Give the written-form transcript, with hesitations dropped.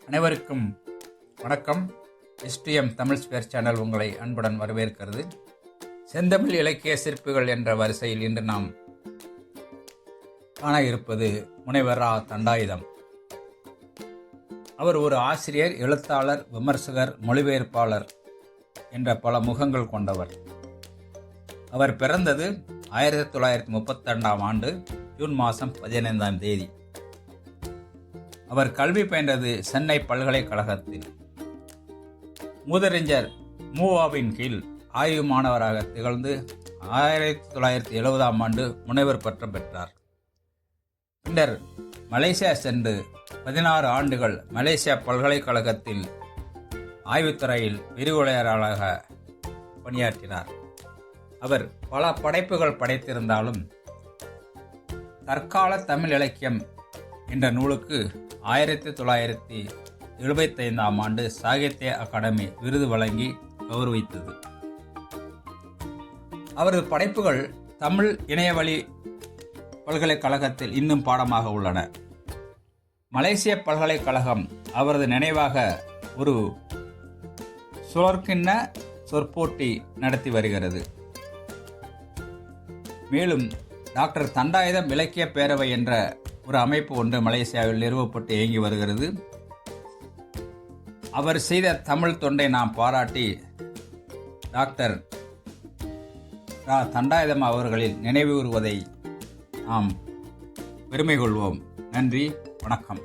அனைவருக்கும் வணக்கம். STM Tamil spare channel உங்களை அன்புடன் வரவேற்கிறது. செந்தமிழ் இலக்கிய சிற்பிகள் என்ற வரிசையில் இன்று நாம் காண இருப்பது முனைவர் ரா. தண்டாயுதம். அவர் ஒரு ஆசிரியர், எழுத்தாளர், விமர்சகர், மொழிபெயர்ப்பாளர் என்ற பல முகங்கள் கொண்டவர். அவர் பிறந்தது 1932 ஆண்டு ஜூன் மாதம் 15ஆம் தேதி. அவர் கல்வி பயின்றது சென்னை பல்கலைக்கழகத்தில். மூதறிஞர் மூவாவின் கீழ் ஆய்வு மாணவராக திகழ்ந்து 1970ஆம் ஆண்டு முனைவர் பட்டம் பெற்றார். பின்னர் மலேசியா சென்று 16 ஆண்டுகள் மலேசியா பல்கலைக்கழகத்தில் ஆய்வுத்துறையில் விரிவுரையாளராக பணியாற்றினார். அவர் பல படைப்புகள் படைத்திருந்தாலும் தற்கால தமிழ் இலக்கியம் என்ற நூலுக்கு 1975ஆம் ஆண்டு சாகித்ய அகாடமி விருது வழங்கி கௌரவித்தது. அவரது படைப்புகள் தமிழ் இணையவழி பல்கலைக்கழகத்தில் இன்னும் பாடமாக உள்ளன. மலேசிய பல்கலைக்கழகம் அவரது நினைவாக ஒரு சுழற்கிண்ண சொற்போட்டி நடத்தி வருகிறது. மேலும் டாக்டர் தண்டாயுதம் இலக்கிய பேரவை என்ற ஒரு அமைப்பு ஒன்று மலேசியாவில் நிறுவப்பட்டு இயங்கி வருகிறது. அவர் செய்த தமிழ் தொண்டை நாம் பாராட்டி டாக்டர் ரா. தண்டாயுதம் அவர்களின் நினைவு கூறுவதை நாம் பெருமை கொள்வோம். நன்றி, வணக்கம்.